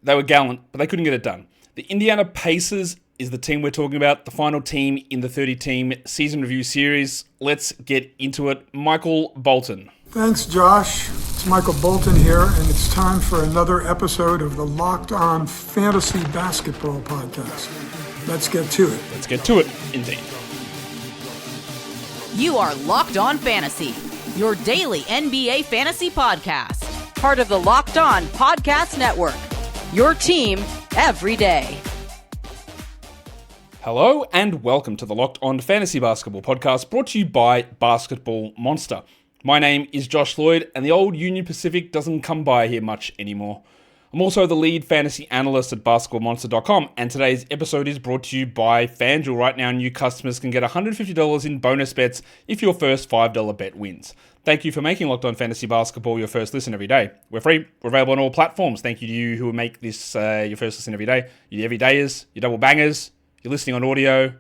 They were gallant, but they couldn't get it done. The Indiana Pacers is the team we're talking about, the final team in the 30-team season review series. Let's get into it. Michael Bolton. Thanks, Josh. It's Michael Bolton here, and it's time for another episode of the Locked On Fantasy Basketball Podcast. Let's get to it. Let's get to it, indeed. You are Locked On Fantasy, your daily NBA fantasy podcast. Part of the Locked On Podcast Network, your team every day. Hello and welcome to the Locked On Fantasy Basketball Podcast, brought to you by Basketball Monster. My name is Josh Lloyd, and the old Union Pacific doesn't come by here much anymore. I'm also the lead fantasy analyst at basketballmonster.com, and today's episode is brought to you by FanDuel. Right now, new customers can get $150 in bonus bets if your first $5 bet wins. Thank you for making Locked On Fantasy Basketball your first listen every day. We're free. We're available on all platforms. Thank you to you who make this your first listen every day. You're everydayers, you're double bangers, you're listening on audio,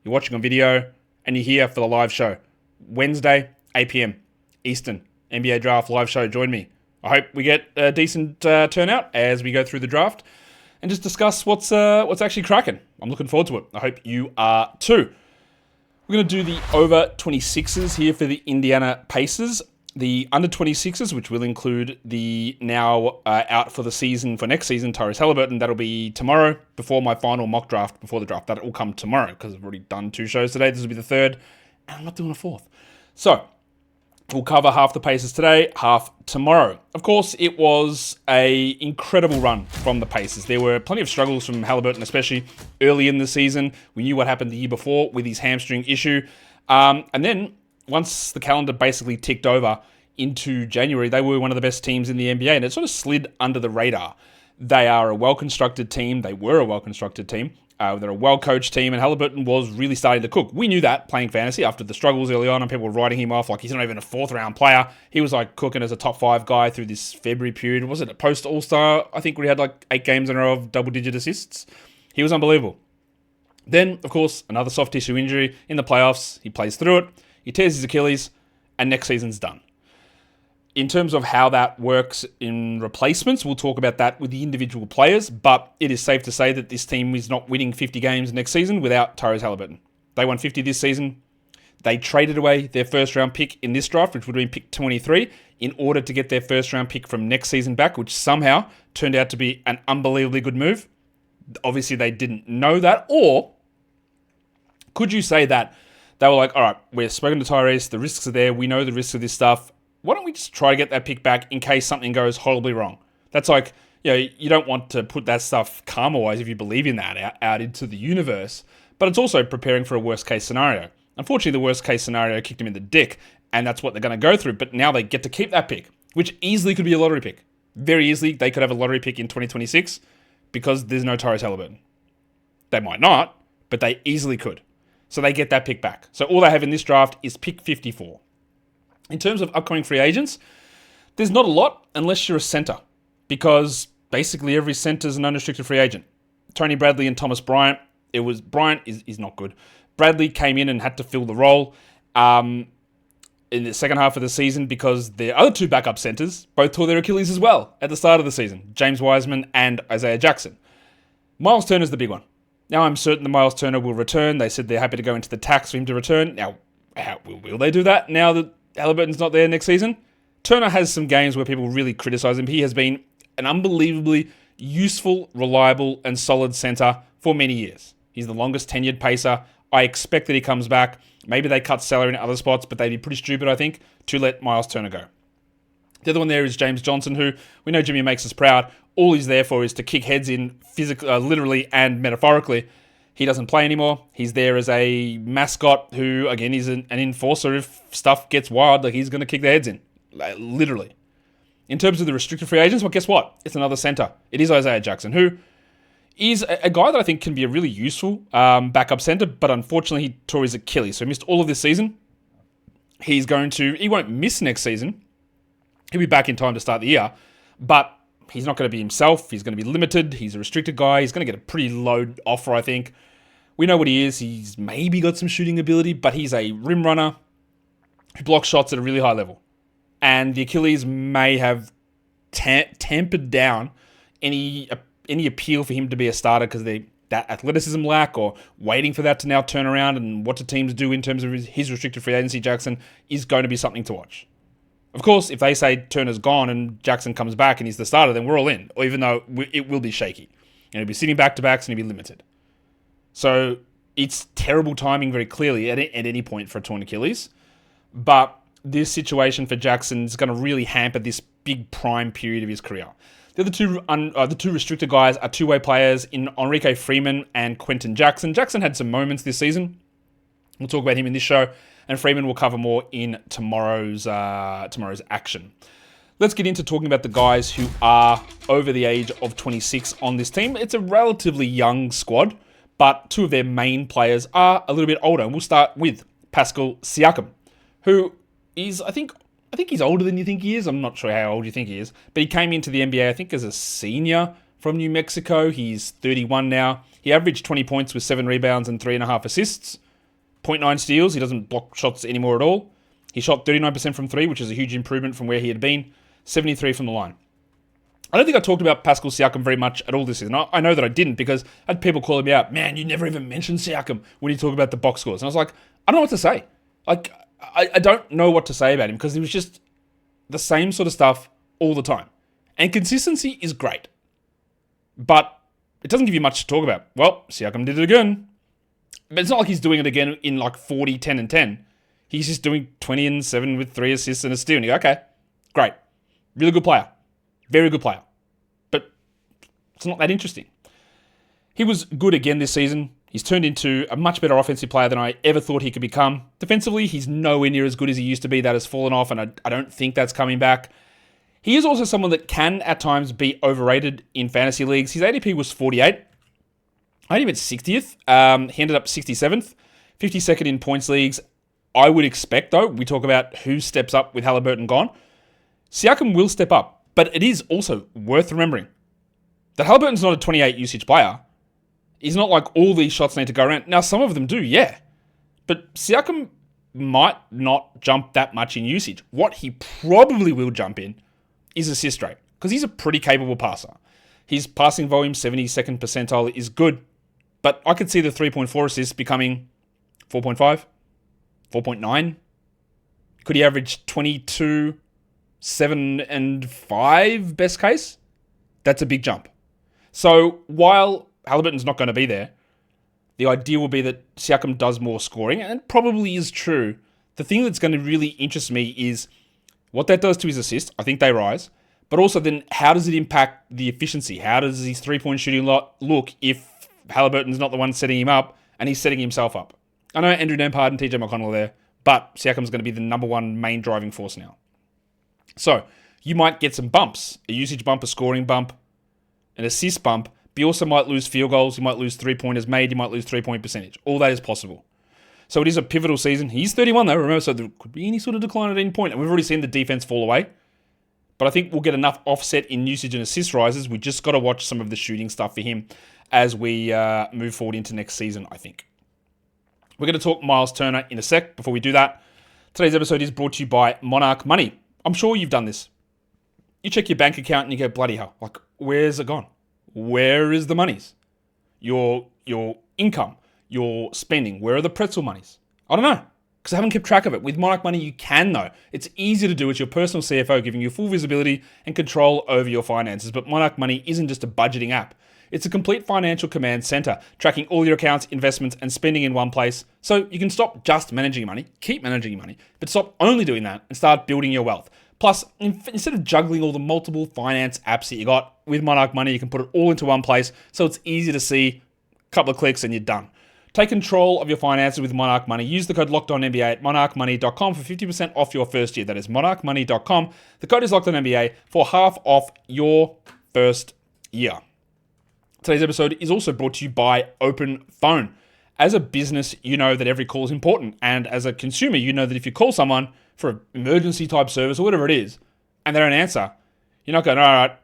you're watching on video, and you're here for the live show. Wednesday, 8 p.m. Eastern, NBA Draft live show. Join me. I hope we get a decent turnout as we go through the draft and just discuss what's actually cracking. I'm looking forward to it. I hope you are too. We're going to do the over 26s here for the Indiana Pacers. The under 26s, which will include the now out for the season, for next season, Tyrese Haliburton. That'll be tomorrow before my final mock draft before the draft. That will come tomorrow because I've already done 2 shows today. This will be the 3rd, and I'm not doing a 4th. So, we'll cover half the Pacers today, half tomorrow. Of course, it was an incredible run from the Pacers. There were plenty of struggles from Haliburton, especially early in the season. We knew what happened the year before with his hamstring issue. And then, once the calendar basically ticked over into January, they were one of the best teams in the NBA, and it sort of slid under the radar. They are a well-constructed team. They were a well-constructed team. They're a well-coached team, and Haliburton was really starting to cook. We knew that playing fantasy after the struggles early on, and people were writing him off like he's not even a 4th-round player. He was like cooking as a top 5 guy through this February period. Was it a post-All-Star? I think we had like 8 games in a row of double-digit assists. He was unbelievable. Then, of course, another soft tissue injury in the playoffs. He plays through it. He tears his Achilles, and next season's done. In terms of how that works in replacements, we'll talk about that with the individual players, but it is safe to say that this team is not winning 50 games next season without Tyrese Haliburton. They won 50 this season. They traded away their first-round pick in this draft, which would have been pick 23, in order to get their first-round pick from next season back, which somehow turned out to be an unbelievably good move. Obviously, they didn't know that, or could you say that they were like, all right, we're spoken to Tyrese, the risks are there, we know the risks of this stuff, why don't we just try to get that pick back in case something goes horribly wrong? That's like, you don't want to put that stuff karma-wise, if you believe in that, out into the universe. But it's also preparing for a worst-case scenario. Unfortunately, the worst-case scenario kicked him in the dick, and that's what they're going to go through. But now they get to keep that pick, which easily could be a lottery pick. Very easily, they could have a lottery pick in 2026 because there's no Tyrese Haliburton. They might not, but they easily could. So they get that pick back. So all they have in this draft is pick 54. In terms of upcoming free agents, there's not a lot unless you're a center, because basically every center is an unrestricted free agent. Tony Bradley and Thomas Bryant. Bryant is not good. Bradley came in and had to fill the role in the second half of the season because the other 2 backup centers both tore their Achilles as well at the start of the season. James Wiseman and Isaiah Jackson. Myles Turner is the big one. Now I'm certain that Myles Turner will return. They said they're happy to go into the tax for him to return. Now, how will they do that now that Haliburton's not there next season? Turner has some games where people really criticize him. He has been an unbelievably useful, reliable, and solid center for many years. He's the longest tenured Pacer. I expect that he comes back. Maybe they cut salary in other spots, but they'd be pretty stupid, I think, to let Myles Turner go. The other one there is James Johnson, who we know Jimmy makes us proud. All he's there for is to kick heads in physically, literally and metaphorically. He doesn't play anymore. He's there as a mascot who, again, is an enforcer. If stuff gets wild, like he's going to kick their heads in. Literally. In terms of the restricted free agents, well, guess what? It's another center. It is Isaiah Jackson, who is a guy that I think can be a really useful backup center, but unfortunately he tore his Achilles, so he missed all of this season. He won't miss next season. He'll be back in time to start the year, but he's not going to be himself. He's going to be limited. He's a restricted guy. He's going to get a pretty low offer, I think. We know what he is. He's maybe got some shooting ability, but he's a rim runner who blocks shots at a really high level. And the Achilles may have tampered down any any appeal for him to be a starter because that athleticism lack or waiting for that to now turn around and what do teams do in terms of his restricted free agency, Jackson, is going to be something to watch. Of course, if they say Turner's gone and Jackson comes back and he's the starter, then we're all in, or even though it will be shaky. And he'll be sitting back-to-backs and he'll be limited. So it's terrible timing very clearly at any point for a torn Achilles. But this situation for Jackson is going to really hamper this big prime period of his career. The two restricted guys are two-way players in Enrique Freeman and Quentin Jackson. Jackson had some moments this season. We'll talk about him in this show, and Freeman will cover more in tomorrow's action. Let's get into talking about the guys who are over the age of 26 on this team. It's a relatively young squad, but two of their main players are a little bit older. And we'll start with Pascal Siakam, who is, I think he's older than you think he is. I'm not sure how old you think he is, but he came into the NBA, I think, as a senior from New Mexico. He's 31 now. He averaged 20 points with 7 rebounds and 3.5 assists, 0.9 steals. He doesn't block shots anymore at all. He shot 39% from 3, which is a huge improvement from where he had been. 73 from the line. I don't think I talked about Pascal Siakam very much at all this season. I know that I didn't because I had people calling me out, man, you never even mentioned Siakam when you talk about the box scores. And I was like, I don't know what to say. Like, I don't know what to say about him because it was just the same sort of stuff all the time. And consistency is great. But it doesn't give you much to talk about. Well, Siakam did it again. But it's not like he's doing it again in like 40, 10, and 10. He's just doing 20 and 7 with 3 assists and a steal. And you go, okay, great. Really good player. Very good player. But it's not that interesting. He was good again this season. He's turned into a much better offensive player than I ever thought he could become. Defensively, he's nowhere near as good as he used to be. That has fallen off, and I don't think that's coming back. He is also someone that can, at times, be overrated in fantasy leagues. His ADP was 48. I had him at 60th. He ended up 67th. 52nd in points leagues. I would expect, though, we talk about who steps up with Haliburton gone. Siakam will step up, but it is also worth remembering that Haliburton's not a 28 usage player. He's not like all these shots need to go around. Now, some of them do, yeah. But Siakam might not jump that much in usage. What he probably will jump in is assist rate, because he's a pretty capable passer. His passing volume, 72nd percentile, is good, but I could see the 3.4 assists becoming 4.5, 4.9. Could he average 22, 7, and 5 best case? That's a big jump. So while Haliburton's not going to be there, the idea will be that Siakam does more scoring, and it probably is true. The thing that's going to really interest me is what that does to his assists. I think they rise. But also then, how does it impact the efficiency? How does his three-point shooting look if Haliburton's not the one setting him up and he's setting himself up? I know Andrew Nembhard and TJ McConnell are there, but Siakam's going to be the number one main driving force now. So you might get some bumps, a usage bump, a scoring bump, an assist bump, but you also might lose field goals, you might lose three-pointers made, you might lose three-point percentage. All that is possible. So it is a pivotal season. He's 31 though, remember, so there could be any sort of decline at any point. And we've already seen the defense fall away. But I think we'll get enough offset in usage and assist rises. We just got to watch some of the shooting stuff for him as we move forward into next season, I think. We're going to talk Myles Turner in a sec. Before we do that, today's episode is brought to you by Monarch Money. I'm sure you've done this. You check your bank account and you go, bloody hell, like, where's it gone? Where is the monies? Your income, your spending, where are the pretzel monies? I don't know, because I haven't kept track of it. With Monarch Money, you can though. It's easy to do. It's your personal CFO giving you full visibility and control over your finances. But Monarch Money isn't just a budgeting app. It's a complete financial command center, tracking all your accounts, investments, and spending in one place. So you can stop just managing your money, keep managing your money, but stop only doing that and start building your wealth. Plus, instead of juggling all the multiple finance apps that you got, with Monarch Money, you can put it all into one place, so it's easy to see. A couple of clicks and you're done. Take control of your finances with Monarch Money. Use the code LOCKEDONNBA at monarchmoney.com for 50% off your first year. That is monarchmoney.com. The code is LOCKEDONNBA for half off your first year. Today's episode is also brought to you by Open Phone. As a business, you know that every call is important. And as a consumer, you know that if you call someone for an emergency type service or whatever it is, and they don't answer, you're not going, all right,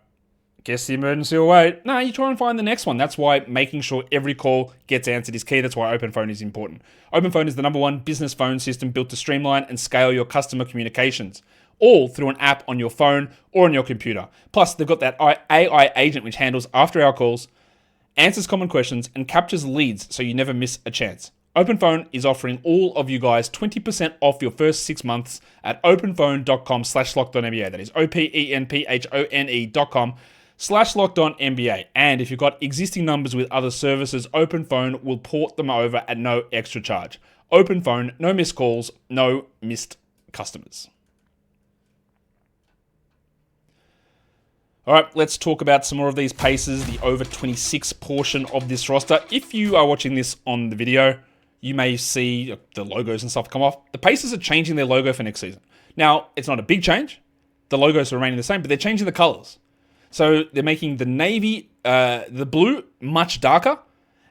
guess the emergency will wait. No, you try and find the next one. That's why making sure every call gets answered is key. That's why Open Phone is important. Open Phone is the number one business phone system built to streamline and scale your customer communications. all through an app on your phone or on your computer. Plus, they've got that AI agent which handles after-hour calls, answers common questions, and captures leads so you never miss a chance. OpenPhone is offering all of you guys 20% off your first 6 months at openphone.com/LockedOnNBA. That is openphone.com/LockedOnNBA. And if you've got existing numbers with other services, OpenPhone will port them over at no extra charge. OpenPhone, no missed calls, no missed customers. All right, let's talk about some more of these paces, the over 26 portion of this roster. If you are watching this on the video, you may see the logos and stuff come off. The Pacers are changing their logo for next season. Now, it's not a big change. The logos are remaining the same, but they're changing the colors. So they're making the navy, the blue much darker,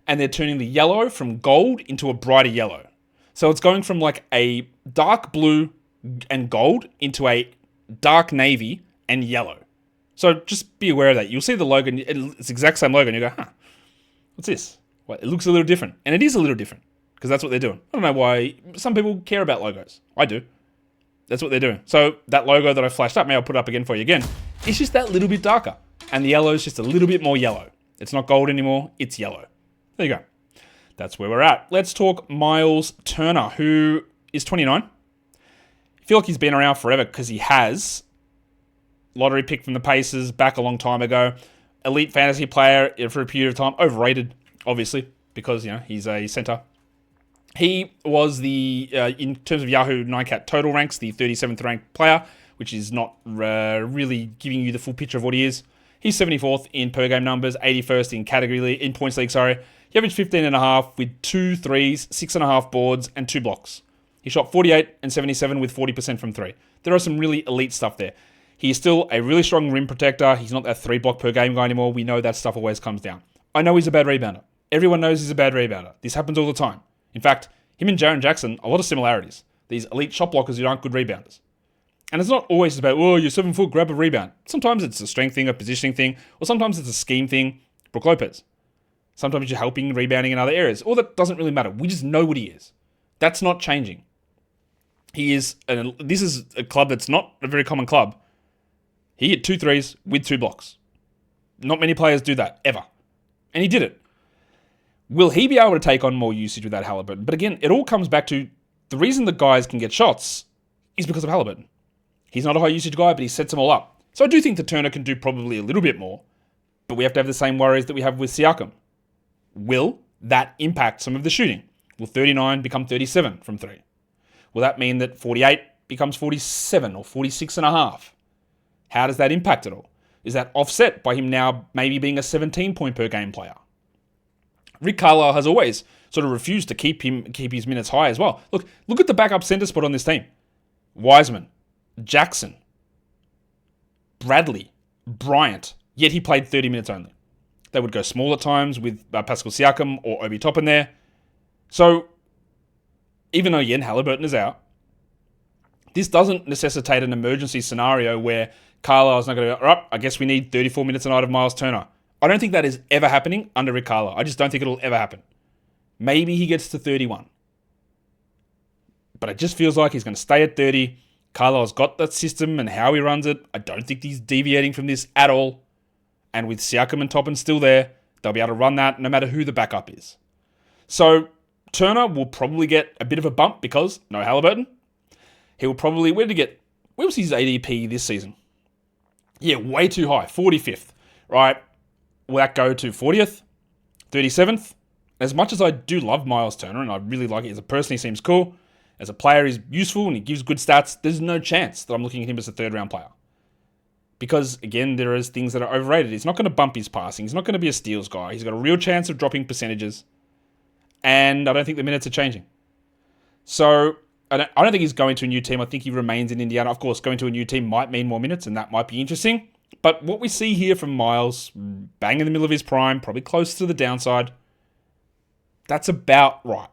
and they're turning the yellow from gold into a brighter yellow. So it's going from like a dark blue and gold into a dark navy and yellow. So just be aware of that. You'll see the logo, it's the exact same logo, and you go, what's this? Well, it looks a little different. And it is a little different, because that's what they're doing. I don't know why some people care about logos. I do. That's what they're doing. So that logo that I flashed up, maybe I'll put it up again for you again, it's just that little bit darker. And the yellow is just a little bit more yellow. It's not gold anymore, it's yellow. There you go. That's where we're at. Let's talk Myles Turner, who is 29. I feel like he's been around forever because he has. Lottery pick from the Pacers back a long time ago. Elite fantasy player for a period of time. Overrated, obviously, because he's a center. He was in terms of Yahoo 9cat total ranks, the 37th ranked player, which is not really giving you the full picture of what he is. He's 74th in per game numbers, 81st in points league. He averaged 15.5 with 2 threes, 6.5 boards, and 2 blocks. He shot 48 and 77 with 40% from 3. There are some really elite stuff there. He is still a really strong rim protector. He's not that 3 block per game guy anymore. We know that stuff always comes down. I know he's a bad rebounder. Everyone knows he's a bad rebounder. This happens all the time. In fact, him and Jaren Jackson, a lot of similarities. These elite shot blockers who aren't good rebounders. And it's not always about, you're 7 foot, grab a rebound. Sometimes it's a strength thing, a positioning thing, or sometimes it's a scheme thing. Brook Lopez. Sometimes you're helping rebounding in other areas. All that doesn't really matter. We just know what he is. That's not changing. This is a club that's not a very common club. He hit 2 threes with 2 blocks. Not many players do that, ever. And he did it. Will he be able to take on more usage without Haliburton? But again, it all comes back to the reason the guys can get shots is because of Haliburton. He's not a high usage guy, but he sets them all up. So I do think that Turner can do probably a little bit more, but we have to have the same worries that we have with Siakam. Will that impact some of the shooting? Will 39 become 37 from 3? Will that mean that 48 becomes 47 or 46.5? How does that impact it all? Is that offset by him now maybe being a 17-point per game player? Rick Carlisle has always sort of refused to keep his minutes high as well. Look at the backup center spot on this team. Wiseman, Jackson, Bradley, Bryant, yet he played 30 minutes only. They would go small at times with Pascal Siakam or Obi Toppin there. So, even though again Haliburton is out, this doesn't necessitate an emergency scenario where Carlisle's not going to go, all right, I guess we need 34 minutes a night of Myles Turner. I don't think that is ever happening under Rick Carlisle. I just don't think it'll ever happen. Maybe he gets to 31. But it just feels like he's going to stay at 30. Carlisle's got that system and how he runs it. I don't think he's deviating from this at all. And with Siakam and Toppin still there, they'll be able to run that no matter who the backup is. So Turner will probably get a bit of a bump because no Haliburton. He will probably, where was his ADP this season? Yeah, way too high, 45th, right? Will that go to 40th, 37th? As much as I do love Myles Turner, and I really like it as a person, he seems cool. As a player, he's useful and he gives good stats. There's no chance that I'm looking at him as a 3rd-round player. Because, again, there is things that are overrated. He's not going to bump his passing. He's not going to be a steals guy. He's got a real chance of dropping percentages. And I don't think the minutes are changing. So, I don't think he's going to a new team. I think he remains in Indiana. Of course, going to a new team might mean more minutes, and that might be interesting. But what we see here from Myles, bang in the middle of his prime, probably close to the downside, that's about right.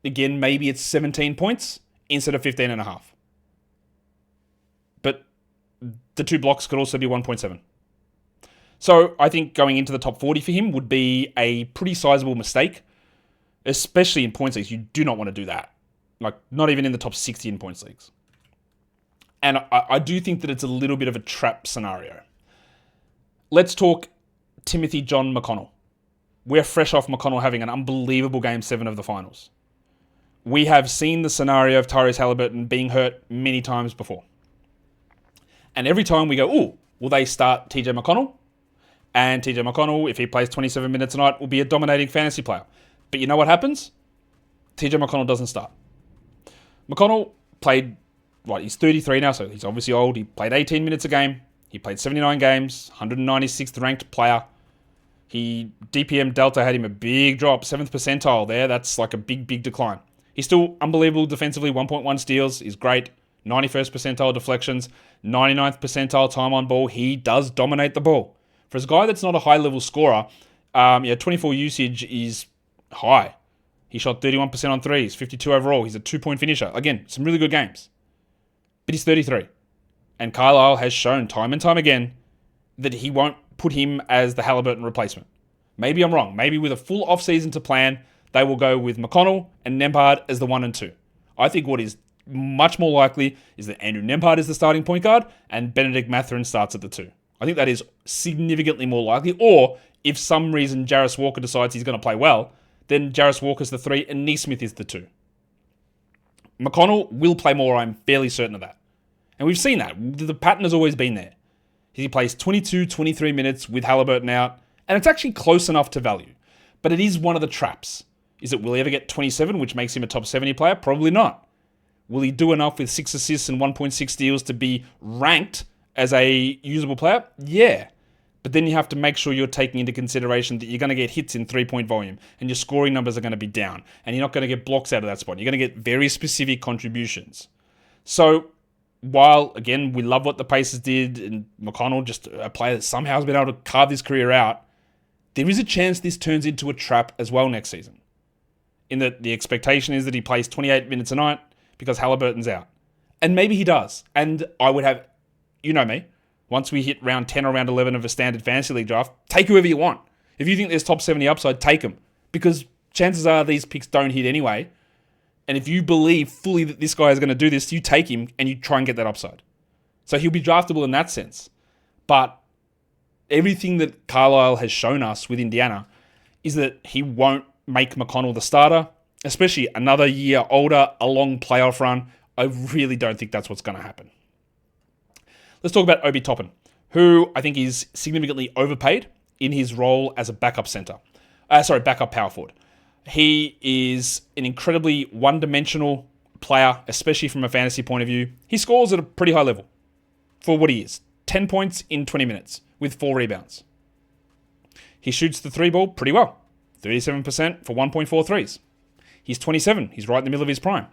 Again, maybe it's 17 points instead of 15.5. But the 2 blocks could also be 1.7. So I think going into the top 40 for him would be a pretty sizable mistake, especially in points leagues. You do not want to do that. Like, not even in the top 60 in points leagues. And I do think that it's a little bit of a trap scenario. Let's talk Timothy John McConnell. We're fresh off McConnell having an unbelievable Game 7 of the finals. We have seen the scenario of Tyrese Haliburton being hurt many times before. And every time we go, ooh, will they start TJ McConnell? And TJ McConnell, if he plays 27 minutes a night, will be a dominating fantasy player. But you know what happens? TJ McConnell doesn't start. McConnell played, he's 33 now, so he's obviously old. He played 18 minutes a game. He played 79 games, 196th ranked player. DPM Delta had him a big drop, 7th percentile there. That's like a big, big decline. He's still unbelievable defensively, 1.1 steals. He's great. 91st percentile deflections, 99th percentile time on ball. He does dominate the ball. For a guy that's not a high-level scorer, 24 usage is high. He shot 31% on threes, 52 overall. He's a 2-point finisher. Again, some really good games. But he's 33. And Carlisle has shown time and time again that he won't put him as the Haliburton replacement. Maybe I'm wrong. Maybe with a full offseason to plan, they will go with McConnell and Nembhard as the 1 and 2. I think what is much more likely is that Andrew Nembhard is the starting point guard and Benedict Mathurin starts at the 2. I think that is significantly more likely. Or if some reason Jarris Walker decides he's going to play well, then Jarris Walker's the 3 and Neesmith is the 2. McConnell will play more, I'm fairly certain of that. And we've seen that. The pattern has always been there. He plays 22, 23 minutes with Haliburton out, and it's actually close enough to value. But it is one of the traps. Is it, will he ever get 27, which makes him a top 70 player? Probably not. Will he do enough with 6 assists and 1.6 steals to be ranked as a usable player? Yeah. But then you have to make sure you're taking into consideration that you're going to get hits in 3-point volume, and your scoring numbers are going to be down, and you're not going to get blocks out of that spot. You're going to get very specific contributions. So, while, again, we love what the Pacers did, and McConnell, just a player that somehow has been able to carve his career out, there is a chance this turns into a trap as well next season. In that the expectation is that he plays 28 minutes a night because Haliburton's out. And maybe he does. And I would have, you know me, once we hit round 10 or round 11 of a standard fantasy league draft, take whoever you want. If you think there's top 70 upside, take them. Because chances are these picks don't hit anyway. And if you believe fully that this guy is going to do this, you take him and you try and get that upside. So he'll be draftable in that sense. But everything that Carlisle has shown us with Indiana is that he won't make McConnell the starter, especially another year older, a long playoff run. I really don't think that's what's going to happen. Let's talk about Obi Toppin, who I think is significantly overpaid in his role as a backup backup power forward. He is an incredibly one-dimensional player, especially from a fantasy point of view. He scores at a pretty high level for what he is. 10 points in 20 minutes with 4 rebounds. He shoots the 3 ball pretty well. 37% for 1.4 threes. He's 27. He's right in the middle of his prime.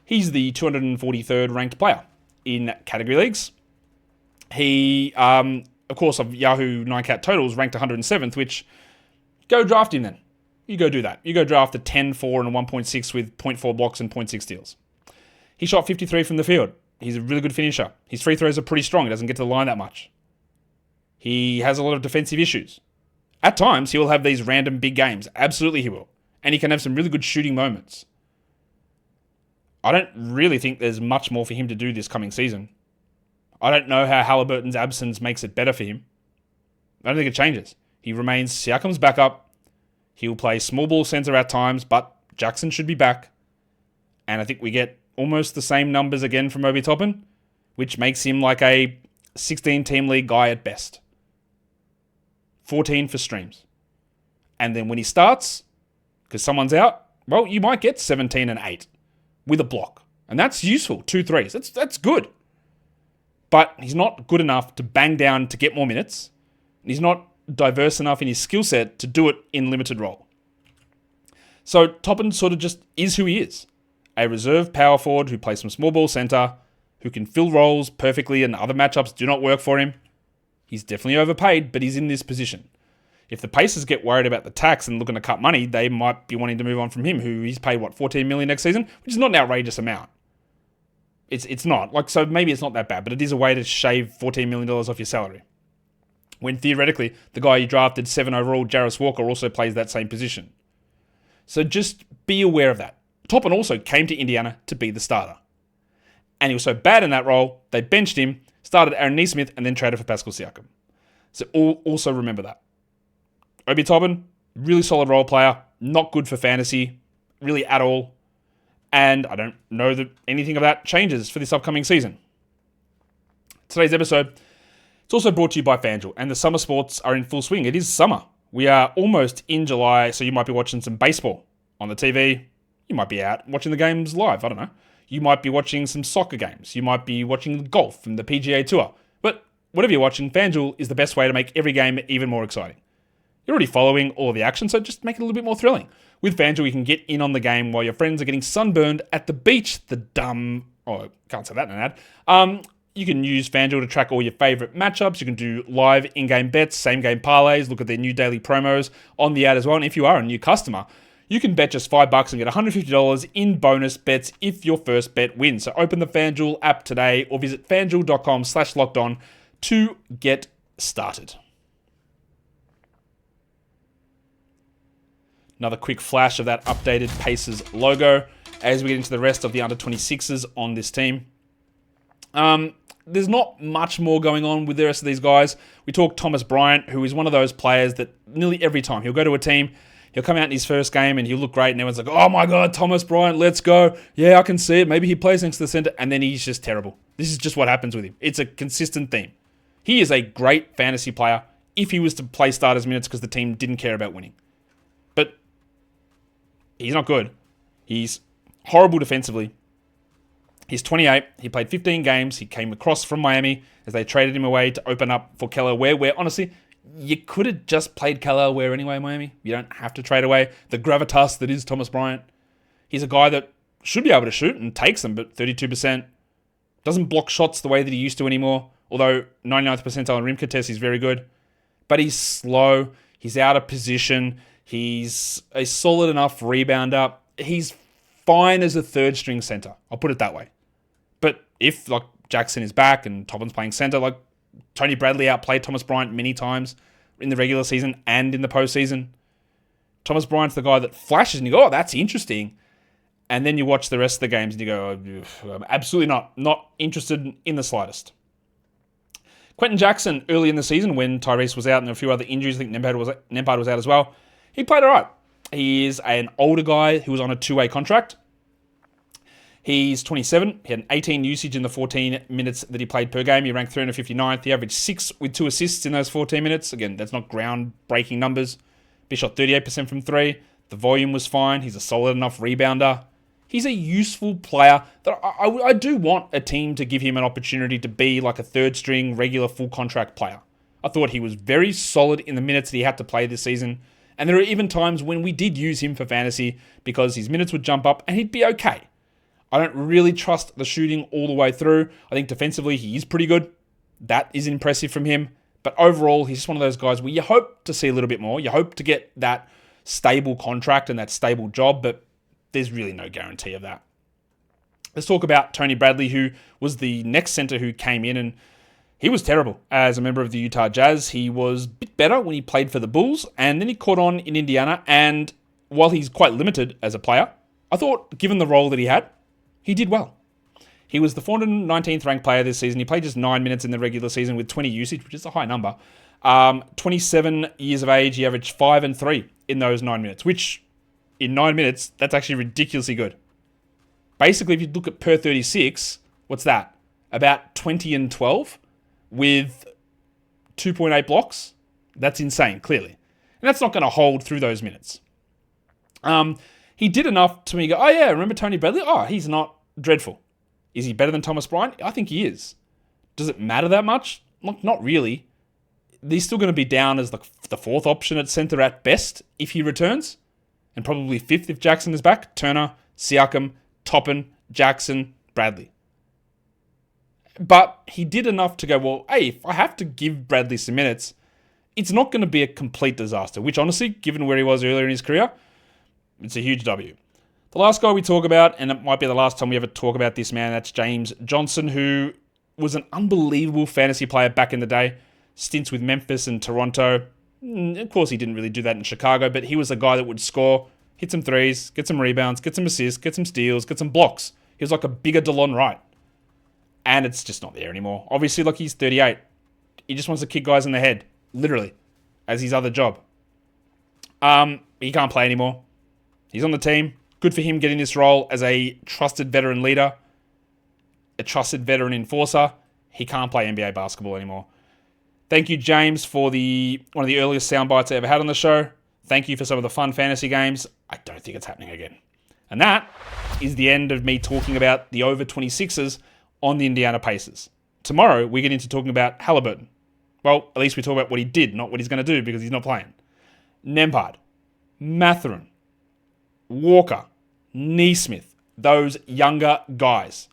He's the 243rd ranked player in category leagues. He, of course, of Yahoo 9cat totals, ranked 107th, which, go draft him then. You go do that. You go draft a 10, 4, and a 1.6 with 0.4 blocks and 0.6 steals. He shot 53 from the field. He's a really good finisher. His free throws are pretty strong. He doesn't get to the line that much. He has a lot of defensive issues. At times, he will have these random big games. Absolutely he will. And he can have some really good shooting moments. I don't really think there's much more for him to do this coming season. I don't know how Haliburton's absence makes it better for him. I don't think it changes. He remains Siakam's backup. He'll play small ball center at times, but Jackson should be back. And I think we get almost the same numbers again from Obi Toppin, which makes him like a 16-team league guy at best. 14 for streams. And then when he starts, because someone's out, well, you might get 17 and 8 with a block. And that's useful. 2 threes. That's good. But he's not good enough to bang down to get more minutes. He's not diverse enough in his skill set to do it in limited role. So Toppin sort of just is who he is. A reserve power forward who plays some small ball center, who can fill roles perfectly and other matchups do not work for him. He's definitely overpaid, but he's in this position. If the Pacers get worried about the tax and looking to cut money, they might be wanting to move on from him, who he's paid, $14 million next season, which is not an outrageous amount. It's not. So maybe it's not that bad, but it is a way to shave $14 million off your salary. When theoretically, the guy you drafted 7 overall, Jarris Walker, also plays that same position. So just be aware of that. Toppin also came to Indiana to be the starter. And he was so bad in that role, they benched him, started Aaron Nesmith, and then traded for Pascal Siakam. So also remember that. Obi Toppin, really solid role player, not good for fantasy, really at all. And I don't know that anything of that changes for this upcoming season. Today's episode, it's also brought to you by FanDuel, and the summer sports are in full swing. It is summer. We are almost in July, so you might be watching some baseball on the TV. You might be out watching the games live, I don't know. You might be watching some soccer games. You might be watching golf and the PGA Tour. But whatever you're watching, FanDuel is the best way to make every game even more exciting. You're already following all of the action, so just make it a little bit more thrilling. With FanDuel, you can get in on the game while your friends are getting sunburned at the beach. I can't say that in an ad. You can use FanDuel to track all your favorite matchups. You can do live in-game bets, same-game parlays, look at their new daily promos on the ad as well. And if you are a new customer, you can bet just $5 and get $150 in bonus bets if your first bet wins. So open the FanDuel app today or visit fanduel.com/lockedon to get started. Another quick flash of that updated Pacers logo as we get into the rest of the under 26s on this team. There's not much more going on with the rest of these guys. We talked Thomas Bryant, who is one of those players that nearly every time he'll go to a team, he'll come out in his first game and he'll look great and everyone's like, oh my God, Thomas Bryant, let's go. Yeah, I can see it. Maybe he plays next to the center, and then he's just terrible. This is just what happens with him. It's a consistent theme. He is a great fantasy player if he was to play starters minutes because the team didn't care about winning. But he's not good. He's horrible defensively. He's 28. He played 15 games. He came across from Miami as they traded him away to open up for Kelly Ware, where honestly, you could have just played Kelly Ware anyway, Miami. You don't have to trade away the gravitas that is Thomas Bryant. He's a guy that should be able to shoot and takes them, but 32%. Doesn't block shots the way that he used to anymore, although 99th percentile in rim contest, he's very good. But he's slow. He's out of position. He's a solid enough rebounder. He's fine as a third string center. I'll put it that way. But if like Jackson is back and Toppin's playing center, like Tony Bradley outplayed Thomas Bryant many times in the regular season and in the postseason. Thomas Bryant's the guy that flashes and you go, oh, that's interesting. And then you watch the rest of the games and you go, oh, I'm absolutely not interested in the slightest. Quentin Jackson, early in the season when Tyrese was out and there were a few other injuries, I think Nembhard was out as well, he played all right. He is an older guy who was on a two-way contract. He's 27. He had an 18 usage in the 14 minutes that he played per game. He ranked 359th. He averaged 6 with 2 assists in those 14 minutes. Again, that's not ground-breaking numbers. He shot 38% from 3. The volume was fine. He's a solid enough rebounder. He's a useful player that I do want a team to give him an opportunity to be like a third-string, regular, full-contract player. I thought he was very solid in the minutes that he had to play this season. And there are even times when we did use him for fantasy because his minutes would jump up and he'd be okay. I don't really trust the shooting all the way through. I think defensively he is pretty good. That is impressive from him. But overall, he's just one of those guys where you hope to see a little bit more. You hope to get that stable contract and that stable job, but there's really no guarantee of that. Let's talk about Tony Bradley, who was the next center who came in, and he was terrible as a member of the Utah Jazz. He was a bit better when he played for the Bulls, and then he caught on in Indiana, and while he's quite limited as a player, I thought, given the role that he had, he did well. He was the 419th ranked player this season. He played just 9 minutes in the regular season with 20 usage, which is a high number. 27 years of age, he averaged 5 and 3 in those 9 minutes, which in 9 minutes, that's actually ridiculously good. Basically, if you look at per 36, what's that? About 20 and 12 with 2.8 blocks. That's insane, clearly. And that's not going to hold through those minutes. He did enough to me go, oh yeah, remember Tony Bradley? Oh, he's not dreadful. Is he better than Thomas Bryant? I think he is. Does it matter that much? Not really. He's still going to be down as the fourth option at center at best if he returns. And probably fifth if Jackson is back. Turner, Siakam, Toppin, Jackson, Bradley. But he did enough to go, well, hey, if I have to give Bradley some minutes, it's not going to be a complete disaster. Which honestly, given where he was earlier in his career, it's a huge W. The last guy we talk about, and it might be the last time we ever talk about this man, that's James Johnson, who was an unbelievable fantasy player back in the day. Stints with Memphis and Toronto. Of course, he didn't really do that in Chicago, but he was a guy that would score, hit some threes, get some rebounds, get some assists, get some steals, get some blocks. He was like a bigger DeLon Wright. And it's just not there anymore. Obviously, look, he's 38. He just wants to kick guys in the head, literally, as his other job. He can't play anymore. He's on the team. Good for him getting this role as a trusted veteran leader, a trusted veteran enforcer. He can't play NBA basketball anymore. Thank you, James, for one of the earliest sound bites I ever had on the show. Thank you for some of the fun fantasy games. I don't think it's happening again. And that is the end of me talking about the over 26ers on the Indiana Pacers. Tomorrow, we get into talking about Haliburton. Well, at least we talk about what he did, not what he's going to do because he's not playing. Nembhard, Mathurin, Walker, Neesmith, those younger guys.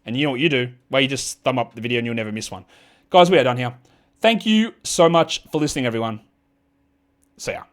And you know what you do? Well, you just thumb up the video and you'll never miss one. Guys, we are done here. Thank you so much for listening, everyone. See ya.